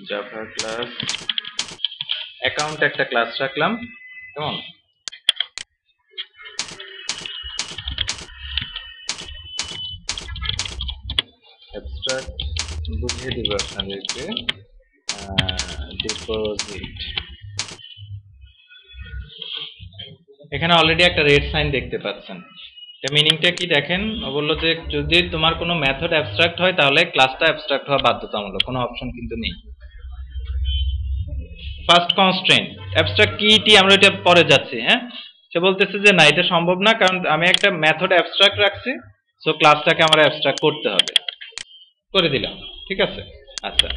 Java class account একটা class রাখলাম, কেমন? অ্যাবস্ট্রাক্ট বুঝিয়ে দিব আপনাদেরকে। ডিপোজিট, এখানে অলরেডি একটা রেড সাইন দেখতে পাচ্ছেন। এটা মিনিংটা কি দেখেন, ও বললো যে যদি তোমার কোনো মেথড অ্যাবস্ট্রাক্ট হয় তাহলে ক্লাসটা অ্যাবস্ট্রাক্ট হওয়া বাধ্যতামূলক, কোনো অপশন কিন্তু নেই। ফার্স্ট কনস্ট্রেন্ট অ্যাবস্ট্রাক্ট কি আমরা এটা পরে যাচ্ছি। হ্যাঁ, সে বলতেছে যে না, এটা সম্ভব না, কারণ আমি একটা মেথড অ্যাবস্ট্রাক্ট রাখছি, সো ক্লাসটাকে আমার অ্যাবস্ট্রাক্ট করতে হবে। করে দিলাম, ঠিক আছে। আচ্ছা,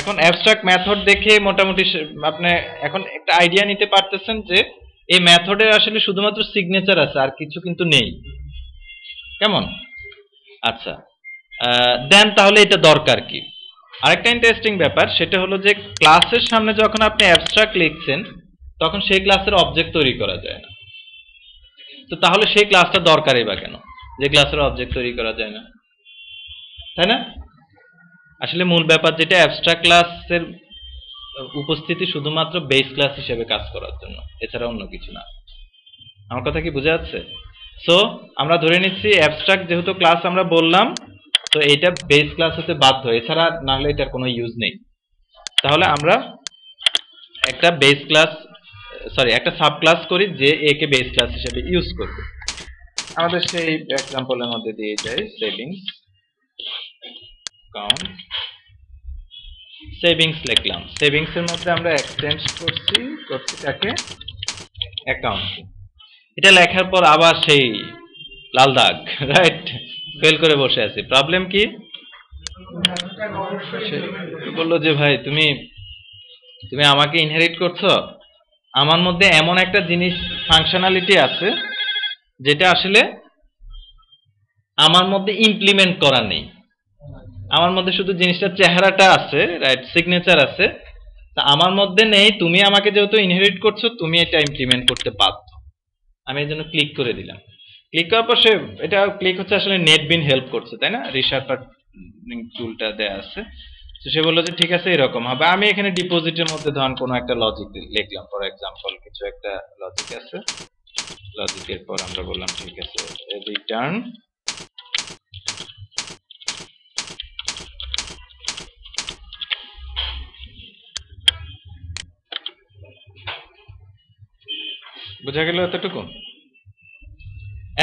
এখন অ্যাবস্ট্রাক্ট মেথড দেখে মোটামুটি আপনি এখন একটা আইডিয়া নিতে পারতেছেন যে এই মেথডের আসলে শুধুমাত্র সিগনেচার আছে, আর কিছু কিন্তু নেই, কেমন? আচ্ছা, দেন তাহলে এটা দরকার কি? আরেকটা ইন্টারেস্টিং ব্যাপার সেটা হলো যে ক্লাসের সামনে যখন আপনি অ্যাবস্ট্রাক্ট লিখছেন তখন সেই ক্লাসের অবজেক্ট তৈরি করা যায় না। তো তাহলে সেই ক্লাসটা দরকারই বা কেন, যে ক্লাসের অবজেক্ট তৈরি করা যায় না, তাই না? আসলে মূল ব্যাপার যেটা, অ্যাবস্ট্রাক্ট ক্লাসের উপস্থিতি শুধুমাত্র বেস ক্লাস হিসেবে কাজ করার জন্য, এছাড়া অন্য কিছু না। আমার কথা কি বোঝা যাচ্ছে? সো আমরা ধরে নিচ্ছি অ্যাবস্ট্রাক্ট যেহেতু ক্লাস আমরা বললাম, তো এটা বেস ক্লাস হতে বাধ্য, এছাড়া না হলে এটার কোনো ইউজ নেই। তাহলে আমরা একটা বেস ক্লাস, একটা সাব ক্লাস করি যে এ কে বেস ক্লাস হিসেবে ইউজ করবে। আমাদের সেই এক্সাম্পলের মধ্যে দিয়ে যায় সেভিংস অ্যাকাউন্ট, সেভিংস লিখলাম, সেভিংস এর মধ্যে আমরা এক্সটেন্ড করছি তাকে অ্যাকাউন্ট। এটা লেখার পর আবার সেই লাল দাগ, রাইট, ফেল করে বসে আছি। প্রবলেম কি? বললো যে ভাই তুমি আমাকে ইনহেরিট করছো, আমার মধ্যে এমন একটা জিনিস ফাংশনালিটি আছে যেটা আসলে আমার মধ্যে ইমপ্লিমেন্ট করা নেই। আমার মধ্যে শুধু জিনিসটার চেহারাটা আছে, রাইট, সিগনেচার আছে, তা আমার মধ্যে নেই। তুমি আমাকে যেহেতু ইনহেরিট করছো, তুমি এটা ইমপ্লিমেন্ট করতে বাধ্য। আমি এই জন্য ক্লিক করে দিলাম। ক্লিক করার পর সে, এটা ক্লিক হচ্ছে আসলে নেটবিন হেল্প করছে, তাই না? রিশার্পার টুলটা দেয়া আছে। তো সে বললো যে ঠিক আছে, এরকম হবে। আমি এখানে ডিপোজিটের মধ্যে ধরুন কোনো একটা লজিক লিখলাম, ফর এক্সাম্পল কিছু একটা লজিক আছে, লজিকের পর আমরা বললাম ঠিক আছে রিটার্ন বোঝা গেল এতটুকু?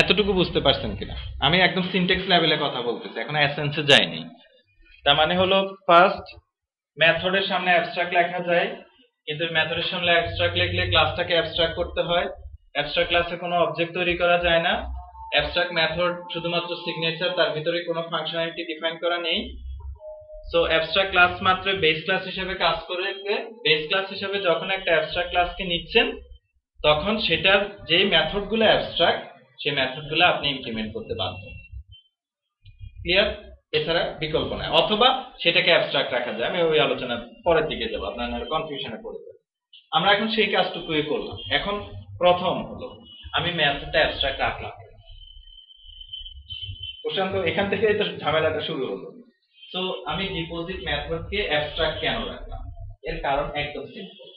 এতটুকু বুঝতে পারছেন কিনা? আমি একদম সিনট্যাক্স লেভেলে কথা বলতেছি, এখন এসেন্সে যাইনি। তার মানে হলো ফার্স্ট মেথডের সামনে অ্যাবস্ট্রাক্ট লেখা যায়, কিন্তু মেথডের সামনে অ্যাবস্ট্রাক্ট লিখলে ক্লাসটাকে অ্যাবস্ট্রাক্ট করতে হয়। অ্যাবস্ট্রাক্ট ক্লাসে কোনো অবজেক্ট তৈরি করা যায় না। অ্যাবস্ট্রাক্ট মেথড শুধুমাত্র সিগনেচার, তার ভিতরে কোনো ফাংশনালিটি ডিফাইন করা নেই। সো অ্যাবস্ট্রাক্ট ক্লাস মাত্র বেস ক্লাস হিসেবে কাজ করে। বেস ক্লাস হিসেবে যখন একটা অ্যাবস্ট্রাক্ট ক্লাসকে নিচ্ছেন তখন সেটার যে মেথডগুলো অ্যাবস্ট্রাক্ট, সেই মেথডগুলো আপনি ইমপ্লিমেন্ট করতে বাধ্য। ক্লিয়ার? এছাড়া বিকল্প নাই। অথবা সেটাকে অ্যাবস্ট্রাক্ট রাখা যায়, আমি ওই আলোচনা পরের দিকে যাব, আপনারা কনফিউশনে পড়ে যাবেন। আমরা এখন সেই কাজটুকুই করলাম। এখন প্রথম হলো আমি মেথডটা অ্যাবস্ট্রাক্ট রাখলাম। প্রশান্ত, এখান থেকে তো ঝামেলাটা শুরু হলো। সো আমি ডিপোজিট মেথডকে অ্যাবস্ট্রাক্ট কেন রাখলাম? এর কারণ একদম সিম্পল।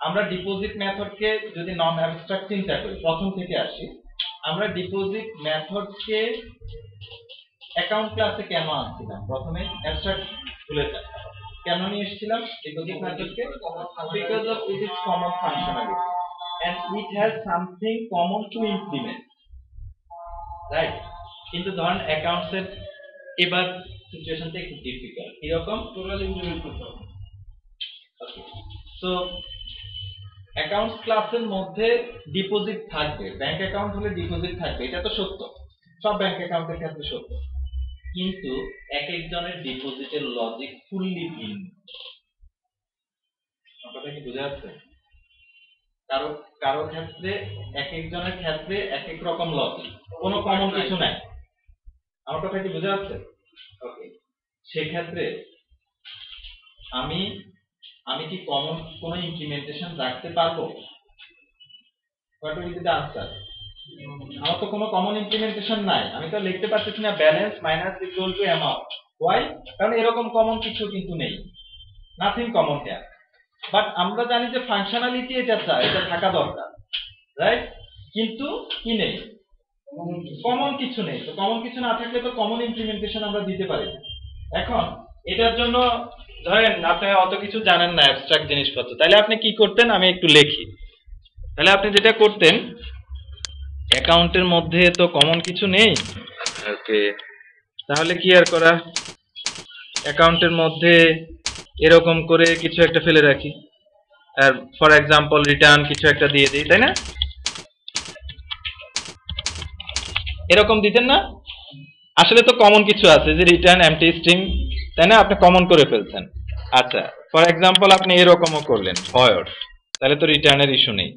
আমরা ডিপোজিট মেথডকে যদি নন অ্যাবস্ট্রাক্ট চিন্তা করি, প্রথম থেকে আসি, আমরা ডিপোজিট মেথডকে অ্যাকাউন্ট ক্লাসে কেন আনছিলাম? প্রথমে অ্যাবস্ট্রাক্ট ভুলে যান, কেন নিয়ে এসেছিলাম ডিপোজিট মেথডকে? Because of it is common functionality and it has something common to implement, right? কিন্তু ধরেন অ্যাকাউন্টস এর এবার সিচুয়েশনটা একটু ডিফিকাল্ট। এরকম টোটাল ইমপ্লিমেন্ট করতে হবে। ওকে, সো অ্যাকাউন্টস ক্লাসের মধ্যে ডিপোজিট থাকবে, ব্যাংক অ্যাকাউন্ট হলে ডিপোজিট থাকবে, এটা তো সত্য, সব ব্যাংক অ্যাকাউন্টের ক্ষেত্রে সত্য। কিন্তু এক একজনের ডিপোজিটের লজিক ফুললি ভিন্ন। কথা কি বোঝা যাচ্ছে? কারো কারো ক্ষেত্রে, এক একজনের ক্ষেত্রে এক এক রকম লজিক, কোনো কমন কিছু নাই। আমার কথা কি বোঝা যাচ্ছে? ওকে, সেক্ষেত্রে আমি কি কমন কোনো ইমপ্লিমেন্টেশন রাখতে পারবো? What will be the answer? আমার তো কোনো কমন ইমপ্লিমেন্টেশন নাই। আমি তো লিখতে পারতেছি না balance minus equal to amount. Why? কারণ এরকম কমন কিছু কিন্তু নেই। Nothing common here. বাট আমরা জানি যে ফাংশনালিটি এটা চাই, এটা থাকা দরকার, রাইট? কিন্তু কি নেই, কমন কিছু নেই। তো কমন কিছু না থাকলে তো কমন ইমপ্লিমেন্টেশন আমরা দিতে পারি না। এখন এটার জন্য ধরেন আপনি অত কিছু জানেন না অ্যাবস্ট্রাক্ট জিনিসপত্র, তাহলে আপনি কি করতেন, আমি একটু লিখি। তাহলে আপনি যেটা করতেন, অ্যাকাউন্টের মধ্যে তো কমন কিছু নেই, ওকে, তাহলে কি আর করা, অ্যাকাউন্টের মধ্যে এরকম করে কিছু একটা ফেলে রাখি, আর ফর এক্সাম্পল রিটার্ন কিছু একটা দিয়ে দিই, তাই না? এরকম দিতেন না? আসলে তো কমন কিছু আছে, যে রিটার্ন এমটি স্ট্রিং, তাই না? আপনি কমন করে ফেলছেন। আচ্ছা, ফর এক্সাম্পল আপনি এরকমও করলেন ভয়েড, তাহলে তো রিটার্নের ইস্যু নেই,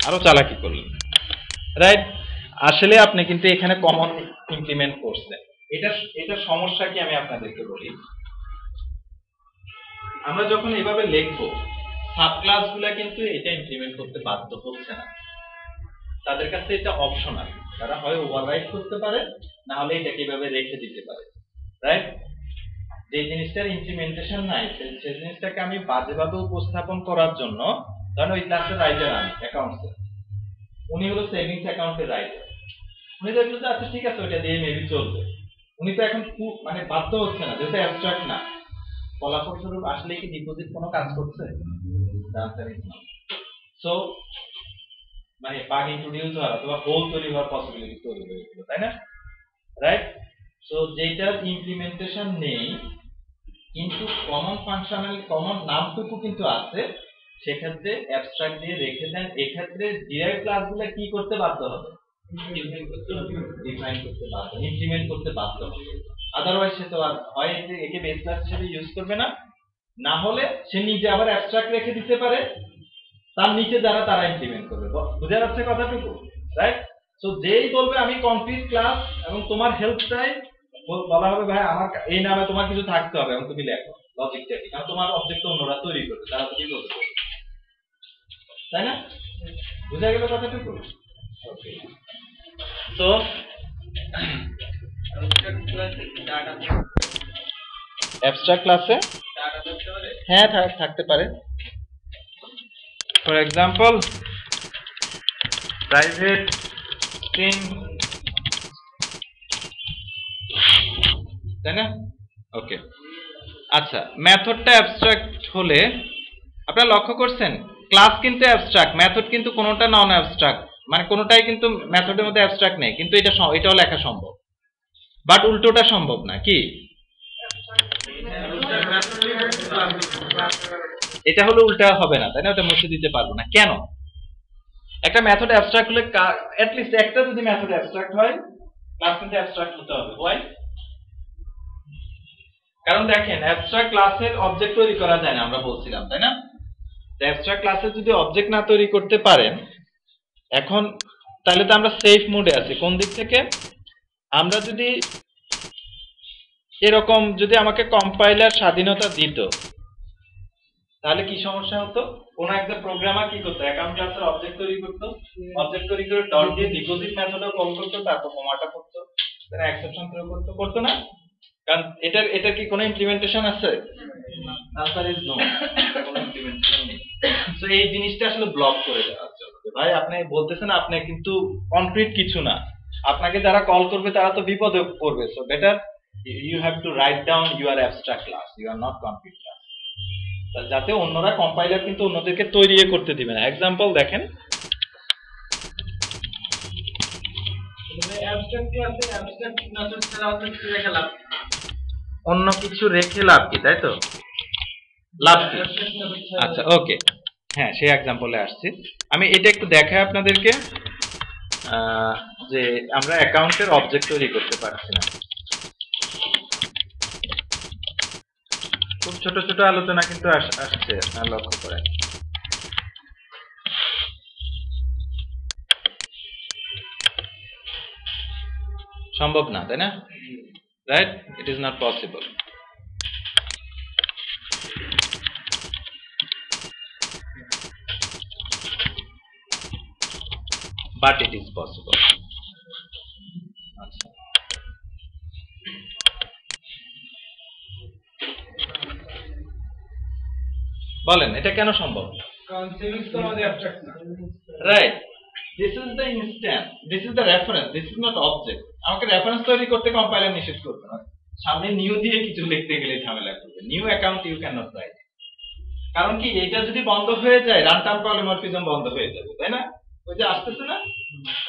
আরো চালাকি করলেন, রাইট? আসলে আপনি কিন্তু এখানে কমন ইমপ্লিমেন্ট করছেন। এটা সমস্যা কি আমি আপনাদেরকে বলি। আমরা যখন এভাবে লিখবো, সাব ক্লাসগুলো কিন্তু এটা ইমপ্লিমেন্ট করতে বাধ্য হচ্ছে না, তাদের কাছে এটা অপশনাল, তারা হয় ওভাররাইট করতে পারে, না হলে এটাকে এভাবে রেখে দিতে পারে, রাইট? যে জিনিসটার ইমপ্লিমেন্টেশন নাই সেই জিনিসটাকে আমি বাজেভাবে উপস্থাপন করার জন্য, ধরেন ওই ক্লাসের রাইটার আমি অ্যাকাউন্টসে, উনি হলো সেভিংস অ্যাকাউন্টের রাইটার, উনি দেখলো যে আচ্ছা ঠিক আছে ওইটা দিয়ে মেবি চলবে, উনি তো এখন মানে বাধ্য হচ্ছে না, যেহেতু অ্যাবস্ট্রাক্ট না। ফলাফলস্বরূপ আসলে কি ডিপোজিট কোনো কাজ করছে? সো মানে বাগ ইন্ট্রোডিউস হওয়ার অথবা হোল তৈরি হওয়ার পসিবিলিটি তৈরি হয়েছিল, তাই না? রাইট? সো যেটার ইমপ্লিমেন্টেশন নেই কিন্তু কমন ফাংশনাল কমন নামটুকু কিন্তু আছে, সেক্ষেত্রে অ্যাবস্ট্রাক্ট দিয়ে রেখে দেন। এক্ষেত্রে ডিরাইভ ক্লাসগুলো কি করতে বাধ্য হবে? ডিফাইন করতে বাধ্য, ইমপ্লিমেন্ট করতে বাধ্য হবে। আদারওয়াইজ সে তো আর হয় একে বেস ক্লাস হিসেবে ইউজ করবে না, না হলে সে নিজে আবার অ্যাবস্ট্রাক্ট রেখে দিতে পারে, তার নিচে যারা তারা ইমপ্লিমেন্ট করবে। বুঝা যাচ্ছে কথাটুকু? রাইট? সো যেই বলবে আমি কমপ্লিট ক্লাস এবং তোমার হেল্প চাই, বলা হবে ভাই আমার এই নামে তোমার কিছু থাকতে হবে এবং তুমি লেখো লজিকটা কি, কারণ তোমার অবজেক্ট অন্যরা তৈরি করবে, তারা তো কি বলতে পারবে, তাই না? বুঝা গেল কথাটুকু? ওকে, তো অ্যাবস্ট্রাক্ট ক্লাসে হ্যাঁ থাকতে পারে। ফর এক্সাম্পল প্রাইভেট স্ট্রিং, তাই না? ওকে, আচ্ছা, মেথডটা অ্যাবস্ট্রাক্ট হলে আপনারা লক্ষ্য করছেন ক্লাস কিন্তু অ্যাবস্ট্রাক্ট, মেথড কিন্তু কোনোটা নন অ্যাবস্ট্রাক্ট, মানে কোনোটাই কিন্তু মেথডের মধ্যে অ্যাবস্ট্রাক্ট নেই, কিন্তু এটাও লেখা সম্ভব, বাট উল্টোটা সম্ভব না। কি? এটা হলো উল্টা হবে না, তাই না? ওটা মুছে দিতে পারবো না। কেন? একটা মেথড অ্যাবস্ট্রাক্ট হলে অ্যাট লিস্ট একটা যদি মেথড অ্যাবস্ট্রাক্ট হয়, ক্লাস কিন্তু অ্যাবস্ট্রাক্ট হতে হবে। হোয়াই? কারণ দেখেন অ্যাবস্ট্রাক্ট ক্লাসের অবজেক্ট তৈরি করা যায় না, আমরা বলছিলাম, তাই না? অ্যাবস্ট্রাক্ট ক্লাসে যদি অবজেক্ট না তৈরি করতে পারেন, এখন তাহলে তো আমরা সেফ মোডে আছি। কোন দিক থেকে? আমরা যদি এরকম যদি আমাকে কম্পাইলার স্বাধীনতা দিত, তাহলে কি সমস্যা হতো? কোন একটা প্রোগ্রামার কি করতো, অ্যাকাউন্ট ক্লাসের অবজেক্ট তৈরি করতো, অবজেক্ট তৈরি করে ডট দিয়ে ডিপোজিট মেথডও কল করতো, তারপর কমাটা করতো, তারা এক্সেপশন থ্রো করতো, করতো না? কারণ এটার কি কোনো ইমপ্লিমেন্টেশন আছে? আনসার ইজ নো, কোনো ইমপ্লিমেন্টেশন নেই। সো এই জিনিসটা আসলে ব্লক করে দেওয়া হচ্ছে। ভাই আপনি বলতেছেন আপনি কিন্তু কনক্রিট কিছু না, আপনাকে যারা কল করবে তারা তো বিপদে পড়বে। So better you have to write down your abstract class, you are not concrete class, যাতে অন্যরা কম্পাইলার কিন্তু অন্যদেরকে তৈরি করতে দিবে না। এক্সাম্পল দেখেন, অন্য কিছু রেখে লাভ কি, তাই তো? লাভ কি? আচ্ছা ওকে, হ্যাঁ সেই এক্সাম্পলে আসছি। আমি এটা একটু দেখাই আপনাদেরকে যে আমরা অ্যাকাউন্টের অবজেক্ট তৈরি করতে পারছি না। খুব ছোট ছোট আলোচনা কিন্তু আসছে, আপনারা লক্ষ্য করেন। সম্ভব না, তাই না? Right? It is not possible. But it is possible. আচ্ছা, বলেন এটা কেন সম্ভব? কারণ সেভিংস তো আমাদের অ্যাবস্ট্রাক্ট না। Right, this is the instance, this is the reference, this is not object. আমাকে রেফারেন্স তৈরি করতে কম্পাইলার নিষেধ করবে না, সামনে নিউ দিয়ে কিছু লিখতে গেলে ঝামেলা করবে। New account you can not write, কারণ কি এটা যদি বন্ধ হয়ে যায় রান টাইম পলিমরফিজম বন্ধ হয়ে যাবে, তাই না? ওই যে আসতেছে না,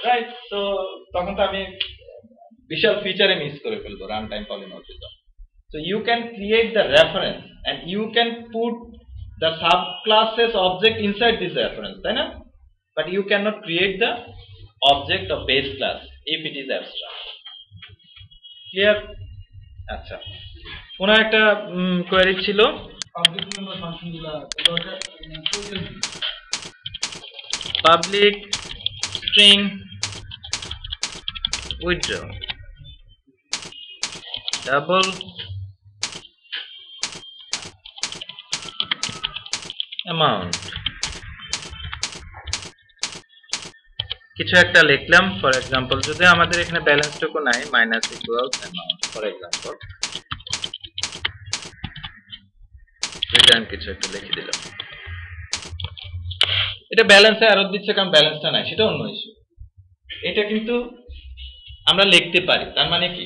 রাইট? তো তখন তো আমি বিশাল ফিচারে মিস করে ফেলবো run time polymorphism. So you can create the reference and you can put the subclasses object inside this reference, তাই না? But you cannot create the object of base class if it is abstract. Clear? আচ্ছা, কোন একটা query ছিল object member ফাংশনগুলো দরকার public string withdraw double amount, কিছু একটা লিখলাম। ফর এক্সাম্পল যদি আমাদের এখানে ব্যালেন্সটুকু নাই, minus equals amount for example, return কিছু একটা লিখে দিলাম। এটা ব্যালেন্সে এরর দিচ্ছে কারণ ব্যালেন্সটা নাই, সেটা অন্য ইস্যু। এটা কিন্তু আমরা লিখতে পারি, তার মানে কি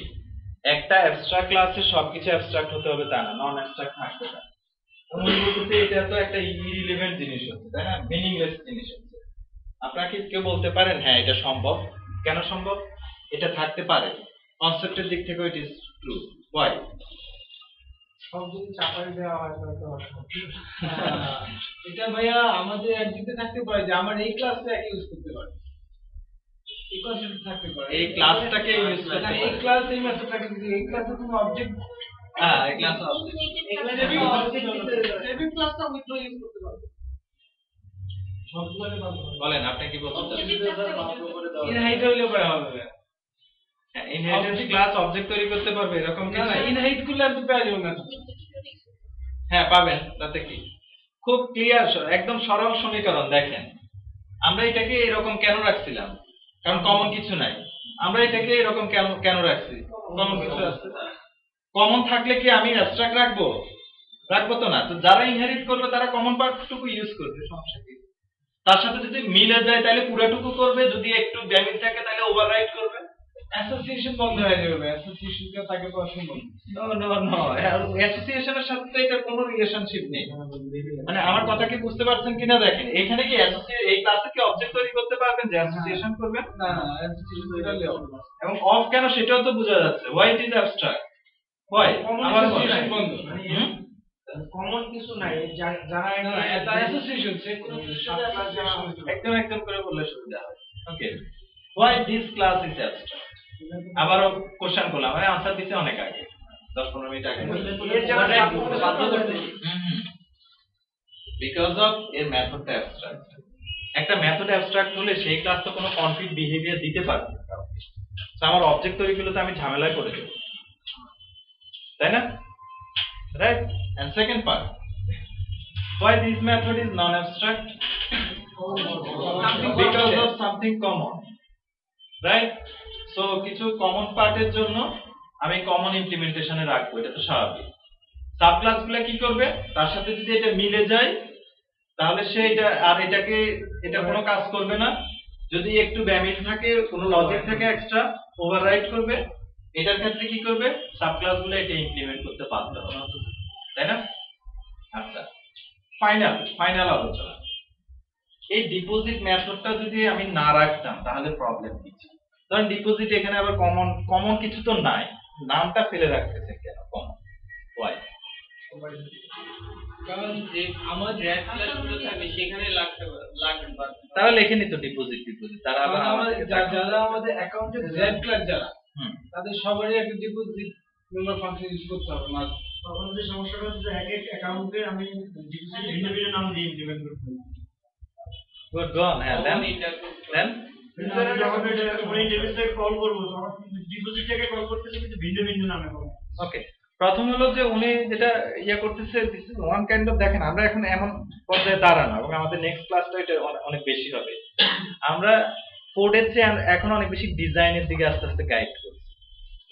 একটা অ্যাবস্ট্রাক্ট ক্লাসে সবকিছু অ্যাবস্ট্রাক্ট হতে হবে তা না, নন অ্যাবস্ট্রাক্ট থাকতে পারে। এটা তো একটা ইরিলেভেন্ট জিনিস হচ্ছে, তাই না? মিনিংলেস জিনিস হচ্ছে। আপনাকে কেউ বলতে পারেন হ্যাঁ এটা সম্ভব, কেন সম্ভব? এটা থাকতে পারে, কনসেপ্টের দিক থেকে ইট ইজ ট্রু। ওয়াই? সব যদি চাপাই দেওয়া হয় তাহলে তো এটা ভাইয়া আমাদের একদিকে থাকতে পারে যে আমার এই ক্লাসটা একই ইউজ করতে পারে, এই কনসেপ্ট থাকতে পারে, এই ক্লাসটাকে ইউজ করতে পারে, এই ক্লাস এই মেথডটাকে যদি এই ক্লাসে কোনো অবজেক্ট এই ক্লাস অবজেক্ট সেভিং ক্লাসটা উইথড্র ইউজ করতে পারবে। সবগুলোকে বলেন আপনি কি বলতে চাচ্ছেন? ইনহাইট হইলে পরে হবে, ইনহেরিটেন্স ক্লাস অবজেক্ট তৈরি করতে পারবে এরকম না না ইনহাইট করলে আপনি পেয়ে যাবেন না। হ্যাঁ পাবেন, তাতে কি? খুব ক্লিয়ার, একদম সরল সমীকরণ। দেখেন আমরা এটাকে এরকম কেন রাখছিলাম, কারণ কমন কিছু নাই। আমরা এটাকে এরকম কেন রাখছি, কমন কিছু আছে। কমন থাকলে কি আমি অ্যাবস্ট্রাক্ট রাখবো? রাখবো তো না। তো যারা ইনহেরিট করবে তারা কমন পার্টটুকু ইউজ করবে, সমস্যা কি? তার সাথে যদি মিলে যায় তাহলে পুরোটুকু করবে, যদি একটু ড্যামেজ থাকে তাহলে ওভাররাইট করবে। অ্যাসোসিয়েশন বন্ধ হয়ে যাবে, অ্যাসোসিয়েশনকে তাকে পাওয়া সম্ভব নো, অ্যাসোসিয়েশনের সাথে তো এটা কোনো রিলেশনশিপ নেই। মানে আমার কথা কি বুঝতে পারছেন কিনা দেখেন, এখানে কি এই ক্লাসে কি অবজেক্ট তৈরি করতে পারবেন যে অ্যাসোসিয়েশন করবেন? না না অ্যাসোসিয়েশন করলে এবং অফ কেন সেটাও তো বোঝা যাচ্ছে। Why it is abstract, why আমার অ্যাসোসিয়েশন বন্ধ, কমন কিছু নাই যারা এটা অ্যাসোসিয়েশন সে কোনো একদম করে বললে সুবিধা হয়। Okay, why this class is abstract. আবারও কোশ্চেন করলাম, আমি আনসার দিতে অনেক আগে, 10-15 মিনিট আগে। বিকজ অফ এর মেথডটা অ্যাবস্ট্রাক্ট। একটা মেথড অ্যাবস্ট্রাক্ট হলে সেই ক্লাস তো কোনো কনফিগ বিহেভিয়ার দিতে পারবে না। তো আমার অবজেক্ট তৈরি করলে তো আমি ঝামেলায় পড়ে যাব, তাই না? Right. And second part, why this method is non abstract? Because of something common, right? So কিছু কমন পার্টের জন্য আমি কমন ইমপ্লিমেন্টেশনে রাখবো, এটা তো স্বাভাবিক। সাব ক্লাসগুলো কি করবে, তার সাথে যদি এটা মিলে যায় তাহলে সে এটা কোনো কাজ করবে না। যদি একটু ব্যামিল থাকে, কোনো লজিক থাকে এক্সট্রা, ওভাররাইট করবে। এটার ক্ষেত্রে কি করবে, সাব ক্লাসগুলো এটা ইমপ্লিমেন্ট করতে বাধ্য হবে, তাই না? আচ্ছা, ফাইনাল আলোচনা। এই ডিপোজিট মেথডটা যদি আমি না রাখতাম তাহলে প্রবলেম কি ছিল? কারণ ডিপোজিট এখানে আবার কমন কিছু তো নাই, নামটা ফেলে রাখতেছে কেন কমন? ওয়াই? কারণ যে আমার র্যাট ক্লাসগুলো থাকে সেখানে লাগবে তারা লেখে নিত ডিপোজিট, তারা আবার যারা আমাদের অ্যাকাউন্টে র্যাট ক্লাস যারা তাদের সবারই একটা ডিপোজিট মেম্বার ফাংশন ইউজ করতে হবে। মাঝে তখন যে সমস্যাটা হচ্ছে এক এক অ্যাকাউন্টে আমি ডিপোজিট ভিন্ন ভিন্ন নাম দিয়ে ইমপ্লিমেন্ট করতে হবে। গুড গন। হ্যাঁ, দেন কল করব তখন ডিপোজিটটাকে কল করতেছে কিন্তু ভিন্ন ভিন্ন নামে কল। ওকে, প্রথম হলো যে উনি যেটা করতেছে, this is one kind of, দেখেন আমরা এখন এমন পর্যায়ে দাঁড়ানো এবং আমাদের নেক্সট ক্লাসটা এটা অনেক বেশি হবে। আমরা কোডের চেয়ে এখন অনেক বেশি ডিজাইনের দিকে আস্তে আস্তে গাইড করছি।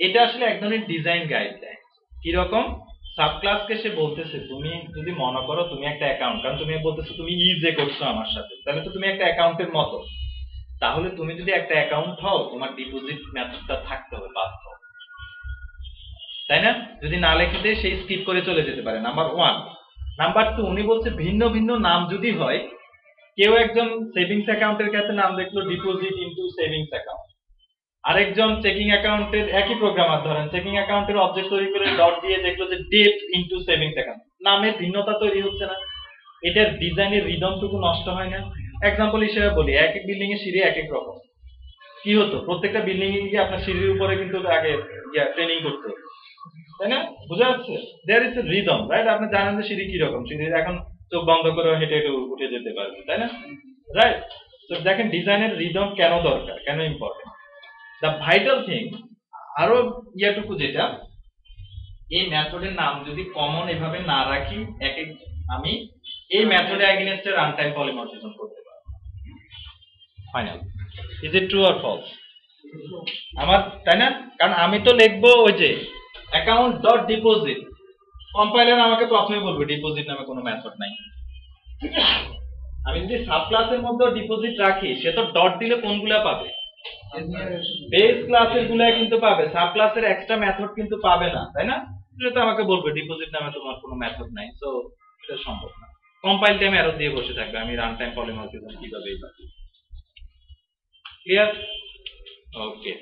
এটা আসলে এক ধরনের ডিজাইন গাইডলাইন। কিরকম? সাব ক্লাসকে সে বলতেছে তুমি যদি মনে করো তুমি একটা অ্যাকাউন্ট, কারণ তুমি বলতেছো তুমি ইউজে করছো আমার সাথে, তাহলে তো তুমি একটা অ্যাকাউন্টের মতো। তাহলে তুমি যদি একটা অ্যাকাউন্ট হও তোমার ডিপোজিট মেথডটা থাকতে হবে বাধ্য, তাই না? যদি না লিখে দেয় সেই স্কিপ করে চলে যেতে পারে, নাম্বার 1। নাম্বার 2, উনি বলছে ভিন্ন ভিন্ন নাম যদি হয়, কেউ একজন সেভিংস অ্যাকাউন্টের কাছে নাম দেখলো ডিপোজিট ইনটু সেভিংস অ্যাকাউন্ট, আরেকজন চেকিং অ্যাকাউন্টের একই প্রোগ্রামার ধরেন চেকিং অ্যাকাউন্টের অবজেক্ট তৈরি করে ডট দিয়ে দেখলো যে ডেট ইনটু সেভিংস অ্যাকাউন্ট, নামের ভিন্নতা তৈরি হচ্ছে না? এটার ডিজাইনের রিদমটুকু নষ্ট হয় না? এক্সাম্পল হিসেবে বলি, এক এক বিল্ডিং এর সিঁড়ি এক এক রকম, কি হতো প্রত্যেকটা বিল্ডিং এ গিয়ে আপনার সিঁড়ির উপরে কিন্তু আগে ট্রেনিং করতে হতো, তাই না? বোঝা যাচ্ছে? There is a rhythm, right? আপনি জানেন যে সিঁড়ি কি রকম, সিঁড়ি এখন চোখ বন্ধ করে হেঁটে হেঁটে উঠে যেতে পারবে, তাই না? রাইট? তো দেখেন ডিজাইনের রিদম কেন দরকার, কেন ইম্পর্টেন্ট। দ্য ভাইটাল থিং আরো ইয়াটুকু যেটা, এই মেথডের নাম যদি কমন এভাবে না রাখি এক এক, আমি এই মেথডে against a run time polymorphism করতে পারবো। Final, is it true or false? আমার, তাই না? কারণ আমি তো লিখবো ওই যে অ্যাকাউন্ট ডট ডিপোজিট, কম্পাইলার আমাকে প্রথমে বলবে ডিপোজিট নামে কোনো মেথড নাই। আমি যদি সাব ক্লাসের মধ্যে ডিপোজিট রাখি, সে তো ডট দিলে কোনগুলা পাবে? বেস ক্লাসের গুলা কিন্তু পাবে, সাব ক্লাসের এক্সট্রা মেথড কিন্তু পাবে না, তাই না? সেটা আমাকে বলবে ডিপোজিট নামে তোমার কোনো মেথড নাই, সো এটা সম্ভব না। কম্পাইল টাইম এরর দিয়ে বসে থাকবে আমি রান টাইম পলিমরফিজম কিভাবে পাবো। ক্লিয়ার? ওকে।